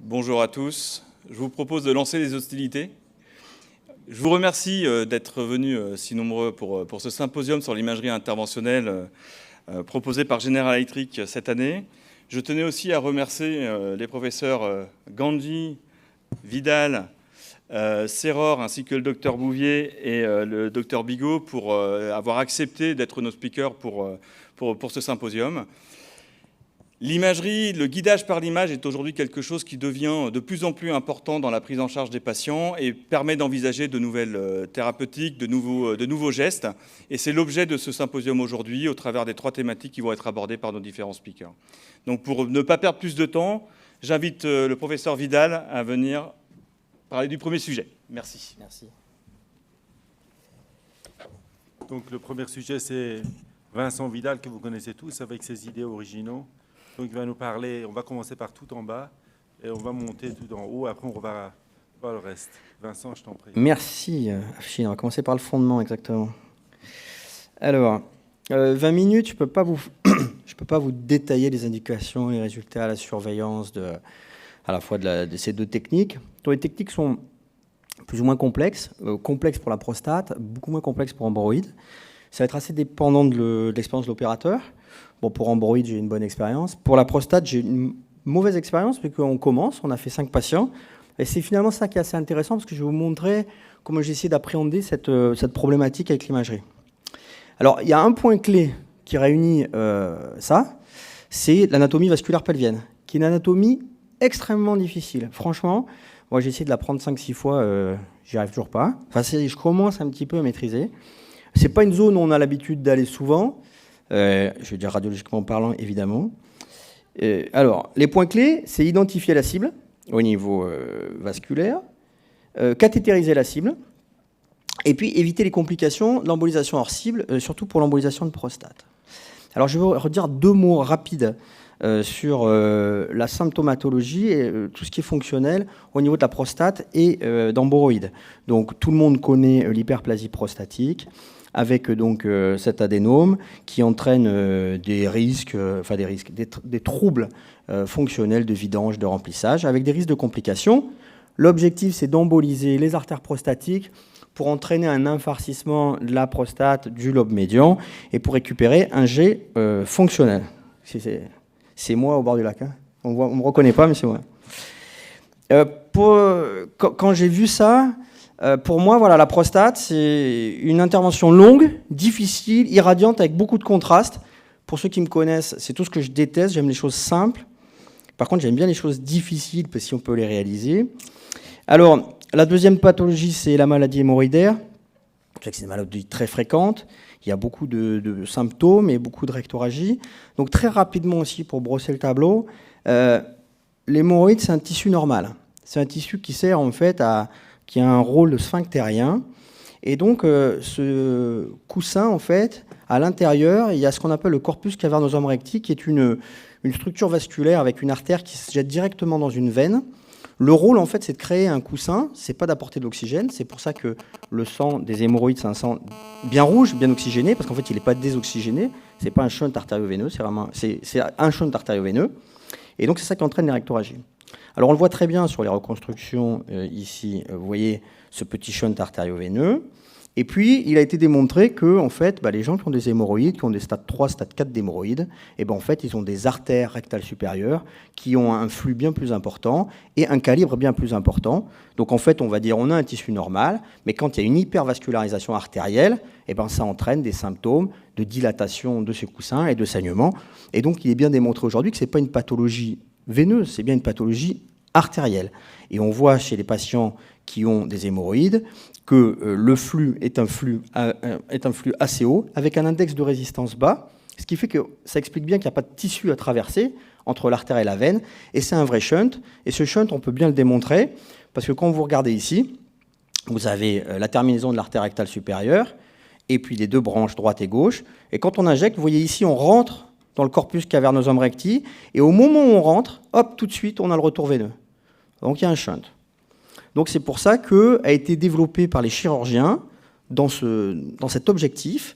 Bonjour à tous. Je vous propose de lancer les hostilités. Je vous remercie d'être venus si nombreux pour ce symposium sur l'imagerie interventionnelle proposé par General Electric cette année. Je tenais aussi à remercier les professeurs Gandhi, Vidal, Serror, ainsi que le docteur Bouvier et le docteur Bigot pour avoir accepté d'être nos speakers pour ce symposium. L'imagerie, le guidage par l'image est aujourd'hui quelque chose qui devient de plus en plus important dans la prise en charge des patients et permet d'envisager de nouvelles thérapeutiques, de nouveaux gestes. Et c'est l'objet de ce symposium aujourd'hui au travers des 3 thématiques qui vont être abordées par nos différents speakers. Donc pour ne pas perdre plus de temps, j'invite le professeur Vidal à venir parler du premier sujet. Merci. Merci. Donc le premier sujet, c'est Vincent Vidal, que vous connaissez tous, avec ses idées originaux. Donc il va nous parler, on va commencer par tout en bas, et on va monter tout en haut, après on va voir le reste. Vincent, je t'en prie. Merci, Afshin. On va commencer par le fondement, exactement. Alors, 20 minutes, je ne peux pas vous détailler les indications, les résultats, la surveillance à la fois de ces 2 techniques. Donc, les techniques sont plus ou moins complexes, complexes pour la prostate, beaucoup moins complexes pour Ambroid. Ça va être assez dépendant de l'expérience de l'opérateur. Bon, pour Ambroid, j'ai une bonne expérience. Pour la prostate, j'ai une mauvaise expérience, parce qu'on commence, on a fait 5 patients. Et c'est finalement ça qui est assez intéressant, parce que je vais vous montrer comment j'ai essayé d'appréhender cette problématique avec l'imagerie. Alors, il y a un point clé qui réunit ça, c'est l'anatomie vasculaire pelvienne, qui est une anatomie extrêmement difficile. Franchement, moi, j'ai essayé de la prendre 5-6 fois, j'y arrive toujours pas. Enfin, je commence un petit peu à maîtriser. C'est pas une zone où on a l'habitude d'aller souvent. Je veux dire radiologiquement parlant, évidemment. Alors, les points clés, c'est identifier la cible au niveau vasculaire, cathétériser la cible, et puis éviter les complications de l'embolisation hors cible, surtout pour l'embolisation de prostate. Alors, je vais redire 2 mots rapides sur la symptomatologie et tout ce qui est fonctionnel au niveau de la prostate et d'hemorroïdes. Donc, tout le monde connaît l'hyperplasie prostatique, avec donc cet adénome qui entraîne des troubles fonctionnels de vidange, de remplissage, avec des risques de complications. L'objectif, c'est d'emboliser les artères prostatiques pour entraîner un infarcissement de la prostate du lobe médian et pour récupérer un jet fonctionnel. C'est moi au bord du lac. Hein. On ne me reconnaît pas, mais c'est moi. Quand j'ai vu ça, pour moi, voilà, la prostate, c'est une intervention longue, difficile, irradiante, avec beaucoup de contraste. Pour ceux qui me connaissent, c'est tout ce que je déteste. J'aime les choses simples. Par contre, j'aime bien les choses difficiles, parce que si on peut les réaliser. Alors, la deuxième pathologie, c'est la maladie hémorroïdaire. C'est une maladie très fréquente. Il y a beaucoup de symptômes et beaucoup de rectorragie. Donc, très rapidement aussi, pour brosser le tableau, l'hémorroïde, c'est un tissu normal. C'est un tissu qui sert, en fait, qui a un rôle sphinctérien. Et donc, ce coussin, en fait, à l'intérieur, il y a ce qu'on appelle le corpus cavernosum recti, qui est une structure vasculaire avec une artère qui se jette directement dans une veine. Le rôle, en fait, c'est de créer un coussin. C'est pas d'apporter de l'oxygène. C'est pour ça que le sang des hémorroïdes, c'est un sang bien rouge, bien oxygéné, parce qu'en fait, il n'est pas désoxygéné. C'est pas un shunt artério-veineux, c'est un shunt artério-veineux. Et donc, c'est ça qui entraîne les rectorragies. Alors, on le voit très bien sur les reconstructions ici. Vous voyez ce petit shunt artério-veineux. Et puis, il a été démontré que, en fait, les gens qui ont des hémorroïdes, qui ont des stades 3, stade 4 d'hémorroïdes, en fait, ils ont des artères rectales supérieures qui ont un flux bien plus important et un calibre bien plus important. Donc, en fait, on va dire on a un tissu normal, mais quand il y a une hypervascularisation artérielle, ça entraîne des symptômes de dilatation de ce coussin et de saignement. Et donc, il est bien démontré aujourd'hui que ce n'est pas une pathologie veineuse, c'est bien une pathologie artérielle. Et on voit chez les patients qui ont des hémorroïdes que le flux est un flux assez haut, avec un index de résistance bas, ce qui fait que ça explique bien qu'il n'y a pas de tissu à traverser entre l'artère et la veine, et c'est un vrai shunt. Et ce shunt, on peut bien le démontrer, parce que quand vous regardez ici, vous avez la terminaison de l'artère rectale supérieure, et puis les 2 branches droite et gauche, et quand on injecte, vous voyez ici, on rentre dans le corpus cavernosum recti, et au moment où on rentre, hop, tout de suite, on a le retour veineux. Donc il y a un shunt. Donc c'est pour ça qu'a été développé par les chirurgiens, dans cet objectif,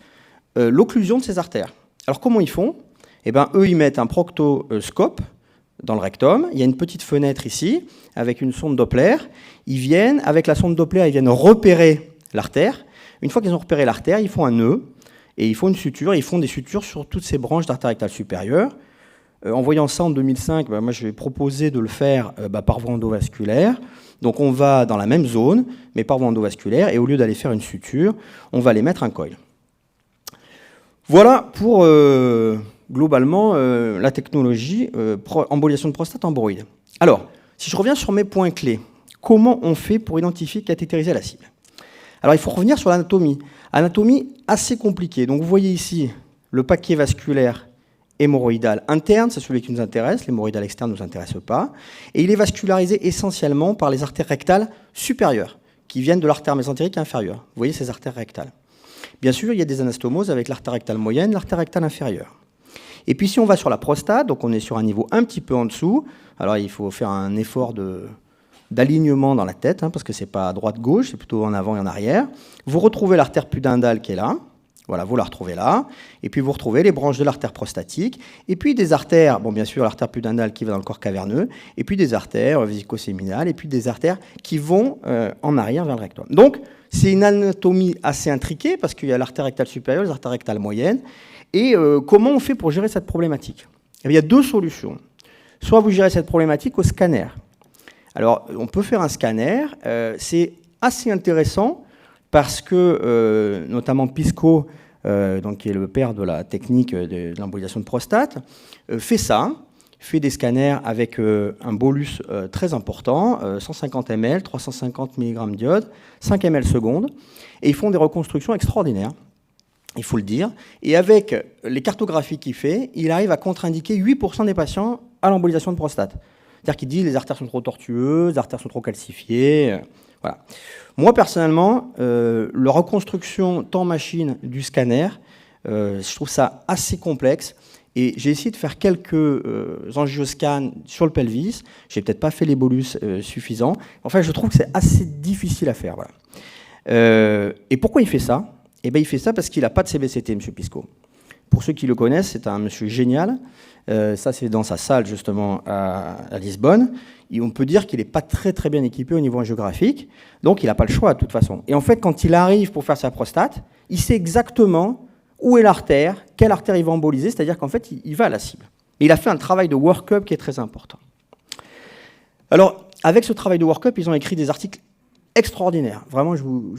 l'occlusion de ces artères. Alors comment ils font ? Eux, ils mettent un proctoscope dans le rectum. Il y a une petite fenêtre ici, avec une sonde Doppler. Avec la sonde Doppler, ils viennent repérer l'artère. Une fois qu'ils ont repéré l'artère, ils font un nœud, et ils font une suture. Ils font des sutures sur toutes ces branches d'artère rectale supérieure. En voyant ça en 2005, moi je vais proposer de le faire par voie endovasculaire. Donc on va dans la même zone, mais par voie endovasculaire, et au lieu d'aller faire une suture, on va aller mettre un coil. Voilà pour globalement la technologie embolisation de prostate ambroïde. Alors, si je reviens sur mes points clés, comment on fait pour identifier, cathétériser la cible? Alors il faut revenir sur l'anatomie. Anatomie assez compliquée. Donc vous voyez ici le paquet vasculaire hémorroïdal interne, c'est celui qui nous intéresse, l'hémorroïdal externe ne nous intéresse pas, et il est vascularisé essentiellement par les artères rectales supérieures, qui viennent de l'artère mésentérique inférieure. Vous voyez ces artères rectales. Bien sûr, il y a des anastomoses avec l'artère rectale moyenne, l'artère rectale inférieure. Et puis si on va sur la prostate, donc on est sur un niveau un petit peu en dessous, alors il faut faire un effort d'alignement dans la tête, parce que c'est pas à droite-gauche, c'est plutôt en avant et en arrière. Vous retrouvez l'artère pudendale qui est là. Voilà, vous la retrouvez là. Et puis vous retrouvez les branches de l'artère prostatique. Et puis des artères, bon bien sûr l'artère pudendale qui va dans le corps caverneux. Et puis des artères vésico-séminales. Et puis des artères qui vont en arrière vers le rectum. Donc c'est une anatomie assez intriquée parce qu'il y a l'artère rectale supérieure, les artères rectales moyennes. Et comment on fait pour gérer cette problématique? Il y a deux solutions. Soit vous gérez cette problématique au scanner. Alors on peut faire un scanner. C'est assez intéressant parce que notamment Pisco, donc, qui est le père de la technique de l'embolisation de prostate, fait des scanners avec un bolus très important, 150 ml, 350 mg d'iode, 5 ml seconde, et ils font des reconstructions extraordinaires, il faut le dire, et avec les cartographies qu'il fait, il arrive à contre-indiquer 8% des patients à l'embolisation de prostate. C'est-à-dire qu'il dit les artères sont trop tortueuses, les artères sont trop calcifiées, voilà. Moi, personnellement, la reconstruction temps machine du scanner, je trouve ça assez complexe. Et j'ai essayé de faire quelques angioscans sur le pelvis. Je n'ai peut-être pas fait les bolus suffisants. Enfin, je trouve que c'est assez difficile à faire. Voilà. Et pourquoi il fait ça? Eh bien, il fait ça parce qu'il n'a pas de CBCT, M. Pisco. Pour ceux qui le connaissent, c'est un monsieur génial. Ça, c'est dans sa salle, justement, à Lisbonne. Et on peut dire qu'il n'est pas très, très bien équipé au niveau angiographique. Donc, il n'a pas le choix, de toute façon. Et en fait, quand il arrive pour faire sa prostate, il sait exactement où est l'artère, quelle artère il va emboliser. C'est-à-dire qu'en fait, il va à la cible. Et il a fait un travail de work-up qui est très important. Alors, avec ce travail de work-up, ils ont écrit des articles extraordinaire. Vraiment, je vous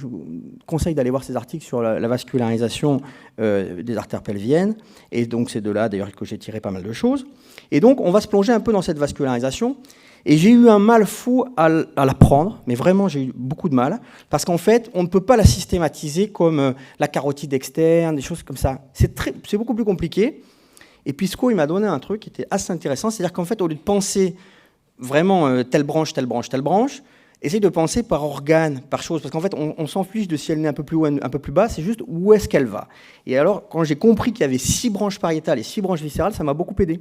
conseille d'aller voir ces articles sur la vascularisation des artères pelviennes. Et donc, c'est de là, d'ailleurs, que j'ai tiré pas mal de choses. Et donc, on va se plonger un peu dans cette vascularisation. Et j'ai eu un mal fou à l'apprendre, mais vraiment, j'ai eu beaucoup de mal, parce qu'en fait, on ne peut pas la systématiser comme la carotide externe, des choses comme ça. C'est beaucoup plus compliqué. Et Pisco, il m'a donné un truc qui était assez intéressant, c'est-à-dire qu'en fait, au lieu de penser vraiment telle branche, telle branche, telle branche, essaye de penser par organe, par chose, parce qu'en fait, on s'en fiche de si elle est un peu plus haut, un peu plus bas, c'est juste où est-ce qu'elle va. Et alors, quand j'ai compris qu'il y avait 6 branches pariétales et 6 branches viscérales, ça m'a beaucoup aidé.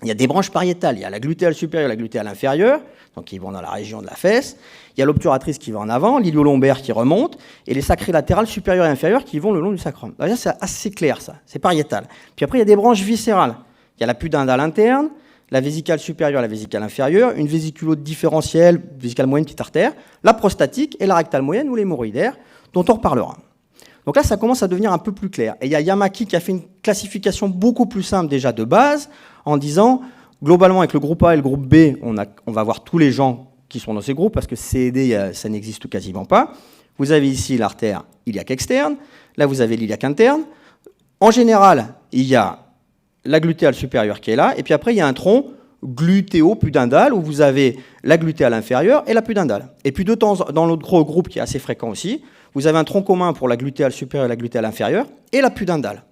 Il y a des branches pariétales, il y a la glutéale supérieure et la glutéale inférieure, donc qui vont dans la région de la fesse. Il y a l'obturatrice qui va en avant, l'iliolombaire qui remonte, et les sacrées latérales supérieures et inférieures qui vont le long du sacrum. Là, c'est assez clair, ça, c'est pariétal. Puis après, il y a des branches viscérales. Il y a la pudendale interne, la vésicale supérieure, la vésicale inférieure, une vésiculode différentielle, vésicale moyenne, petite artère, la prostatique et la rectale moyenne ou l'hémorroïdaire, dont on reparlera. Donc là, ça commence à devenir un peu plus clair. Et il y a Yamaki qui a fait une classification beaucoup plus simple déjà de base, en disant, globalement, avec le groupe A et le groupe B, on va voir tous les gens qui sont dans ces groupes, parce que C et D, ça n'existe quasiment pas. Vous avez ici l'artère iliaque externe, là vous avez l'iliaque interne. En général, il y a la glutéale supérieure qui est là, et puis après, il y a un tronc glutéo-pudendal, où vous avez la glutéale inférieure et la pudendale. Et puis de temps, dans l'autre gros groupe qui est assez fréquent aussi, vous avez un tronc commun pour la glutéale supérieure et la glutéale inférieure, et la pudendale.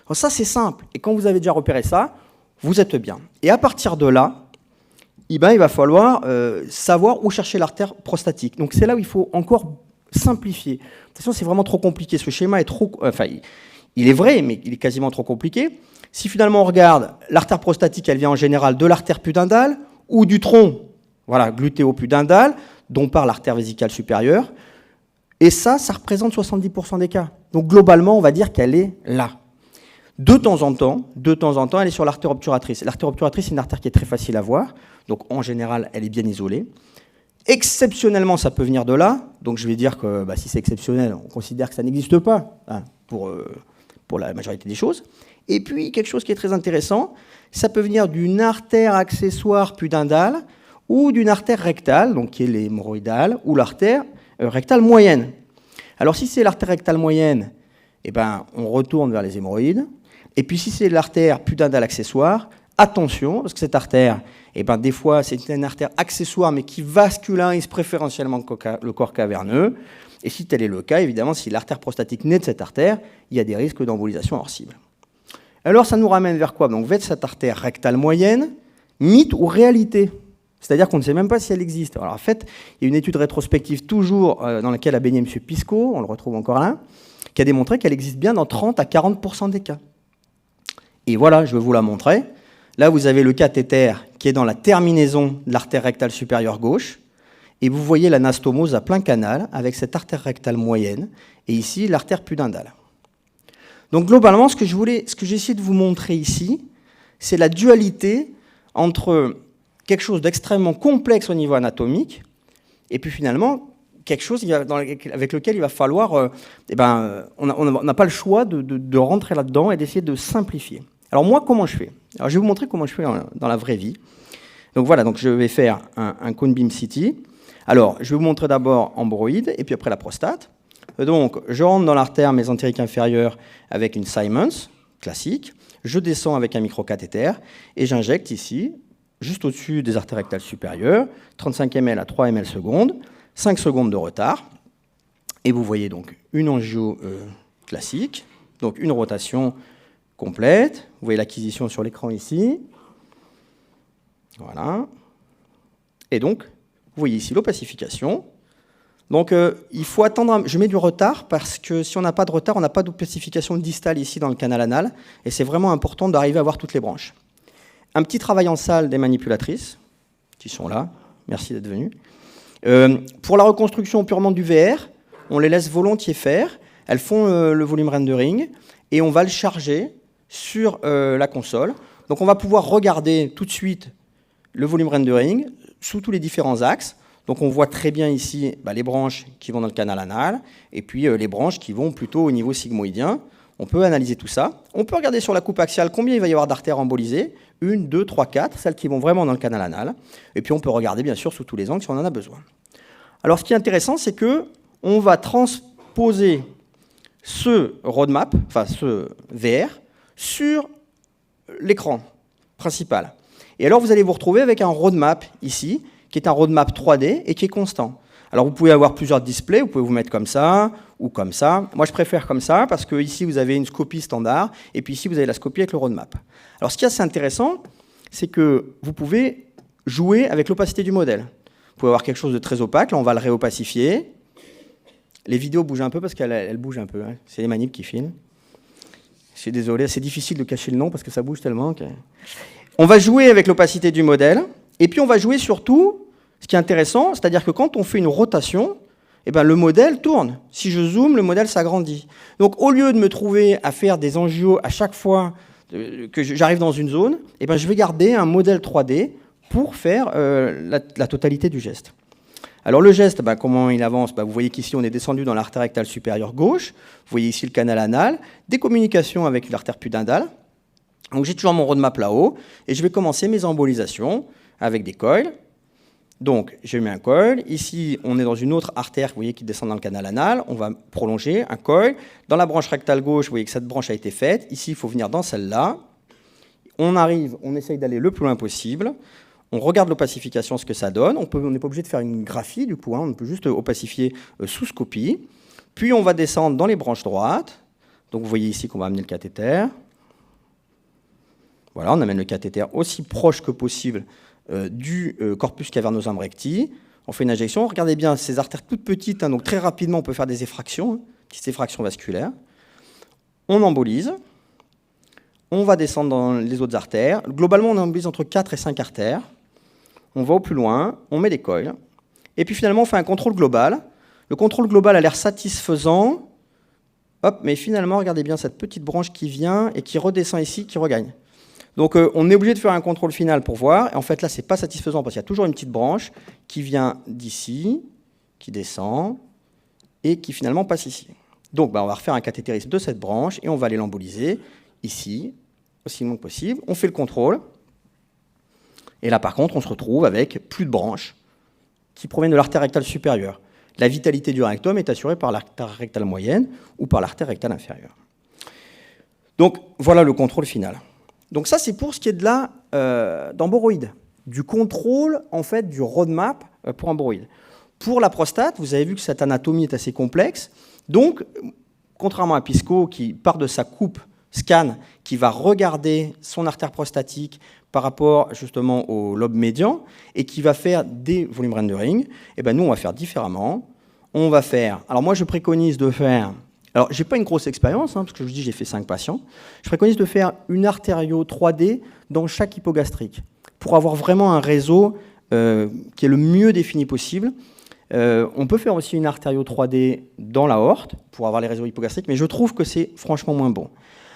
Alors ça, c'est simple. Et quand vous avez déjà repéré ça, vous êtes bien. Et à partir de là, il va falloir savoir où chercher l'artère prostatique. Donc c'est là où il faut encore simplifier. De toute façon, c'est vraiment trop compliqué. Ce schéma est trop... Enfin, il est vrai, mais il est quasiment trop compliqué. Si finalement on regarde, l'artère prostatique, elle vient en général de l'artère pudendale ou du tronc, voilà, glutéo-pudendal, dont part l'artère vésicale supérieure. Et ça représente 70% des cas. Donc globalement, on va dire qu'elle est là. De temps en temps, elle est sur l'artère obturatrice. L'artère obturatrice, c'est une artère qui est très facile à voir, donc en général, elle est bien isolée. Exceptionnellement, ça peut venir de là, donc je vais dire que si c'est exceptionnel, on considère que ça n'existe pas pour la majorité des choses. Et puis, quelque chose qui est très intéressant, ça peut venir d'une artère accessoire pudendale ou d'une artère rectale, donc qui est l'hémorroïdale, ou l'artère rectale moyenne. Alors, si c'est l'artère rectale moyenne, on retourne vers les hémorroïdes. Et puis, si c'est l'artère pudendale accessoire, attention, parce que cette artère, des fois, c'est une artère accessoire, mais qui vascularise préférentiellement le corps caverneux. Et si tel est le cas, évidemment, si l'artère prostatique naît de cette artère, il y a des risques d'embolisation hors cible. Alors, ça nous ramène vers quoi? Donc, vers cette artère rectale moyenne, mythe ou réalité? C'est-à-dire qu'on ne sait même pas si elle existe. Alors, en fait, il y a une étude rétrospective toujours dans laquelle a baigné M. Pisco, on le retrouve encore là, qui a démontré qu'elle existe bien dans 30 à 40% des cas. Et voilà, je vais vous la montrer. Là, vous avez le cathéter qui est dans la terminaison de l'artère rectale supérieure gauche, et vous voyez l'anastomose à plein canal avec cette artère rectale moyenne, et ici, l'artère pudendale. Donc, globalement, ce que j'ai essayé de vous montrer ici, c'est la dualité entre quelque chose d'extrêmement complexe au niveau anatomique, et puis finalement, quelque chose avec lequel il va falloir... on n'a pas le choix de rentrer là-dedans et d'essayer de simplifier. Alors moi, comment je fais? Alors je vais vous montrer comment je fais dans la vraie vie. Donc voilà, donc je vais faire un cone beam CT. Alors, je vais vous montrer d'abord ambroïde, et puis après la prostate. Donc, je rentre dans l'artère mésentérique inférieure avec une Simons, classique. Je descends avec un microcathéter, et j'injecte ici, juste au-dessus des artères rectales supérieures, 35 ml à 3 ml secondes, 5 secondes de retard. Et vous voyez donc une angio classique, donc une rotation complète. Vous voyez l'acquisition sur l'écran ici. Voilà. Et donc, vous voyez ici l'opacification. Donc, il faut attendre. Je mets du retard parce que si on n'a pas de retard, on n'a pas d'opacification distale ici dans le canal anal. Et c'est vraiment important d'arriver à voir toutes les branches. Un petit travail en salle des manipulatrices qui sont là. Merci d'être venus. Pour la reconstruction purement du VR, on les laisse volontiers faire. Elles font le volume rendering et on va le charger sur la console. Donc on va pouvoir regarder tout de suite le volume rendering sous tous les différents axes. Donc on voit très bien ici les branches qui vont dans le canal anal et puis les branches qui vont plutôt au niveau sigmoïdien. On peut analyser tout ça. On peut regarder sur la coupe axiale combien il va y avoir d'artères embolisées. 1, 2, 3, 4, celles qui vont vraiment dans le canal anal. Et puis on peut regarder bien sûr sous tous les angles si on en a besoin. Alors ce qui est intéressant, c'est qu'on va transposer ce roadmap, enfin ce VR, sur l'écran principal. Et alors vous allez vous retrouver avec un roadmap ici, qui est un roadmap 3D et qui est constant. Alors vous pouvez avoir plusieurs displays, vous pouvez vous mettre comme ça ou comme ça. Moi je préfère comme ça parce que ici vous avez une scopie standard et puis ici vous avez la scopie avec le roadmap. Alors ce qui est assez intéressant, c'est que vous pouvez jouer avec l'opacité du modèle. Vous pouvez avoir quelque chose de très opaque, là on va le réopacifier. Les vidéos bougent un peu parce qu'elles bougent un peu, hein. C'est les manips qui filment. Je suis désolé, c'est difficile de cacher le nom parce que ça bouge tellement. On va jouer avec l'opacité du modèle et puis on va jouer surtout, ce qui est intéressant, c'est-à-dire que quand on fait une rotation, le modèle tourne. Si je zoome, le modèle s'agrandit. Donc au lieu de me trouver à faire des angios à chaque fois que j'arrive dans une zone, je vais garder un modèle 3D pour faire la totalité du geste. Alors le geste, comment il avance? Vous voyez qu'ici on est descendu dans l'artère rectale supérieure gauche, vous voyez ici le canal anal, des communications avec l'artère pudendale. Donc j'ai toujours mon roadmap là-haut, et je vais commencer mes embolisations avec des coils. Donc je mets un coil, ici on est dans une autre artère, vous voyez, qui descend dans le canal anal, on va prolonger un coil. Dans la branche rectale gauche, vous voyez que cette branche a été faite, ici il faut venir dans celle-là. On arrive, on essaye d'aller le plus loin possible. On regarde l'opacification, ce que ça donne. On n'est pas obligé de faire une graphie, du coup, on peut juste opacifier sous scopie. Puis on va descendre dans les branches droites. Donc vous voyez ici qu'on va amener le cathéter. Voilà, on amène le cathéter aussi proche que possible du corpus cavernosum recti. On fait une injection. Regardez bien ces artères toutes petites, donc très rapidement on peut faire des effractions, petites effractions vasculaires. On embolise. On va descendre dans les autres artères. Globalement, on embolise entre 4 et 5 artères. On va au plus loin, on met des coils. Et puis finalement, on fait un contrôle global. Le contrôle global a l'air satisfaisant hop, mais finalement, regardez bien cette petite branche qui vient et qui redescend ici, qui regagne. Donc on est obligé de faire un contrôle final pour voir. Et en fait, là, ce n'est pas satisfaisant parce qu'il y a toujours une petite branche qui vient d'ici, qui descend et qui finalement passe ici. Donc on va refaire un cathétérisme de cette branche et on va aller l'emboliser ici, aussi long que possible. On fait le contrôle. Et là, par contre, on se retrouve avec plus de branches qui proviennent de l'artère rectale supérieure. La vitalité du rectum est assurée par l'artère rectale moyenne ou par l'artère rectale inférieure. Donc, voilà le contrôle final. Donc ça, c'est pour ce qui est de d'hemorroïdes, du contrôle, en fait, du roadmap pour hemorroïdes. Pour la prostate, vous avez vu que cette anatomie est assez complexe. Donc, contrairement à Pisco, qui part de sa coupe scan, qui va regarder son artère prostatique par rapport justement au lobe médian et qui va faire des volume rendering, et ben nous on va faire différemment. On va faire, alors moi je préconise de faire, alors j'ai pas une grosse expérience, parce que je vous dis j'ai fait 5 patients, je préconise de faire une artério 3D dans chaque hypogastrique pour avoir vraiment un réseau qui est le mieux défini possible. On peut faire aussi une artério 3D dans l'aorte pour avoir les réseaux hypogastriques, mais je trouve que c'est franchement moins bon.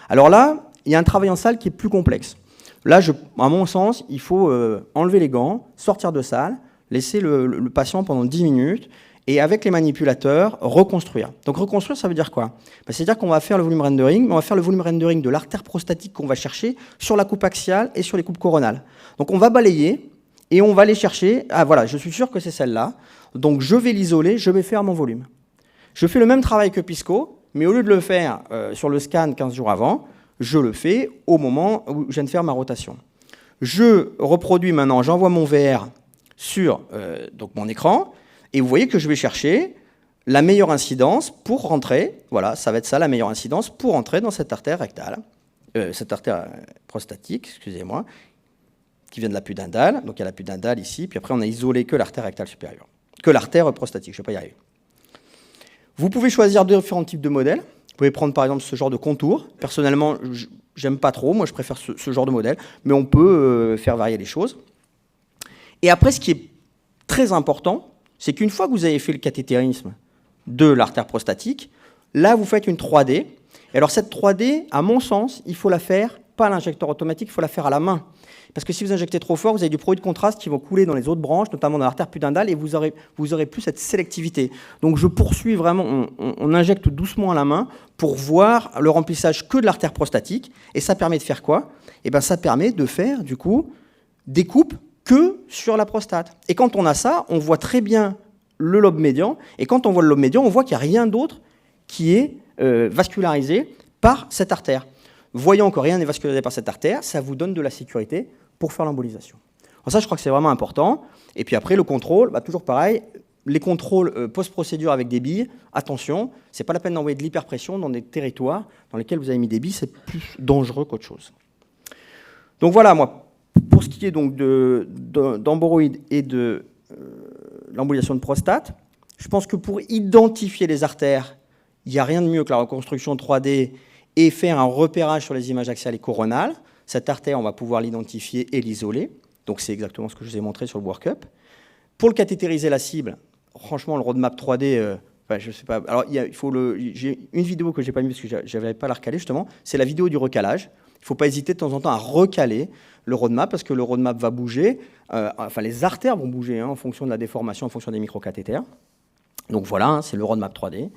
Alors là, il y a un travail en salle qui est plus complexe. Là, à mon sens, il faut enlever les gants, sortir de salle, laisser le patient pendant 10 minutes et avec les manipulateurs, reconstruire. Donc reconstruire, ça veut dire quoi? C'est-à-dire qu'on va faire le volume rendering, mais on va faire le volume rendering de l'artère prostatique qu'on va chercher sur la coupe axiale et sur les coupes coronales. Donc on va balayer et on va aller chercher, ah voilà, je suis sûr que c'est celle-là, donc je vais l'isoler, je vais faire mon volume. Je fais le même travail que Pisco, mais au lieu de le faire sur le scan 15 jours avant, je le fais au moment où je viens de faire ma rotation. Je reproduis maintenant, j'envoie mon VR sur donc mon écran, et vous voyez que je vais chercher la meilleure incidence pour rentrer, voilà, ça va être ça la meilleure incidence pour rentrer dans cette artère rectale, cette artère prostatique, excusez-moi, qui vient de la pudendale, donc il y a la pudendale ici, puis après on a isolé que l'artère rectale supérieure, que l'artère prostatique, je ne vais pas y arriver. Vous pouvez choisir différents types de modèles. Vous pouvez prendre par exemple ce genre de contour. Personnellement, j'aime pas trop, moi je préfère ce genre de modèle, mais on peut faire varier les choses. Et après, ce qui est très important, c'est qu'une fois que vous avez fait le cathétérisme de l'artère prostatique, là vous faites une 3D. Et alors cette 3D, à mon sens, il faut la faire, pas à l'injecteur automatique, il faut la faire à la main. Parce que si vous injectez trop fort, vous avez du produit de contraste qui vont couler dans les autres branches, notamment dans l'artère pudendale, et vous aurez plus cette sélectivité. Donc je poursuis vraiment, on injecte doucement à la main pour voir le remplissage que de l'artère prostatique. Et ça permet de faire quoi? Eh bien ça permet de faire du coup des coupes que sur la prostate. Et quand on a ça, on voit très bien le lobe médian. Et quand on voit le lobe médian, on voit qu'il n'y a rien d'autre qui est vascularisé par cette artère. Voyant que rien n'est vascularisé par cette artère, ça vous donne de la sécurité pour faire l'embolisation. Alors ça, je crois que c'est vraiment important. Et puis après, le contrôle, toujours pareil, les contrôles post-procédure avec des billes, attention, c'est pas la peine d'envoyer de l'hyperpression dans des territoires dans lesquels vous avez mis des billes, c'est plus dangereux qu'autre chose. Donc voilà, moi, pour ce qui est donc d'hemorroïdes et de l'embolisation de prostate, je pense que pour identifier les artères, il n'y a rien de mieux que la reconstruction 3D et faire un repérage sur les images axiales et coronales. Cette artère, on va pouvoir l'identifier et l'isoler. Donc c'est exactement ce que je vous ai montré sur le workup. Pour le cathétériser la cible, franchement, le roadmap 3D, je sais pas. Alors j'ai une vidéo que j'ai pas mis parce que j'avais pas la recalée justement. C'est la vidéo du recalage. Il ne faut pas hésiter de temps en temps à recaler le roadmap parce que le roadmap va bouger. Les artères vont bouger en fonction de la déformation, en fonction des microcathéters. Donc voilà, c'est le roadmap 3D.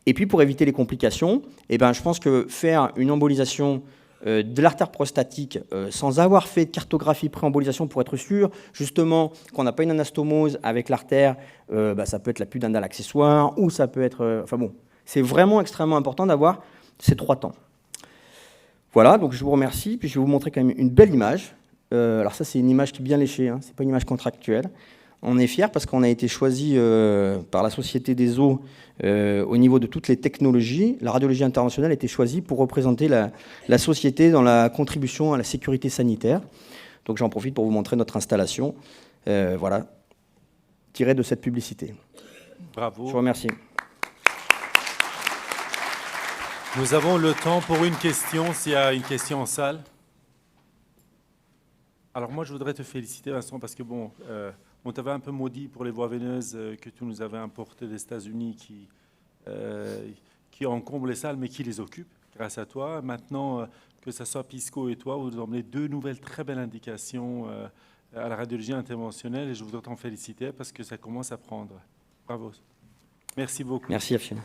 Et puis pour éviter les complications, je pense que faire une embolisation de l'artère prostatique sans avoir fait de cartographie pré-embolisation pour être sûr justement qu'on n'a pas une anastomose avec l'artère, ça peut être la pudendale accessoire ou ça peut être... c'est vraiment extrêmement important d'avoir ces 3 temps. Voilà, donc je vous remercie. Puis je vais vous montrer quand même une belle image. Alors ça, c'est une image qui est bien léchée, c'est pas une image contractuelle. On est fiers parce qu'on a été choisi par la Société des Os au niveau de toutes les technologies. La radiologie interventionnelle a été choisie pour représenter la société dans la contribution à la sécurité sanitaire. Donc j'en profite pour vous montrer notre installation, tirée de cette publicité. Bravo. Je vous remercie. Nous avons le temps pour une question, s'il y a une question en salle. Alors moi, je voudrais te féliciter, Vincent, parce que on t'avait un peu maudit pour les voies veineuses que tu nous avais importées des États-Unis qui qui encombrent les salles, mais qui les occupent, grâce à toi. Maintenant, que ce soit Pisco et toi, vous nous emmenez 2 nouvelles très belles indications à la radiologie interventionnelle, et je voudrais t'en féliciter parce que ça commence à prendre. Bravo. Merci beaucoup. Merci, Afshin.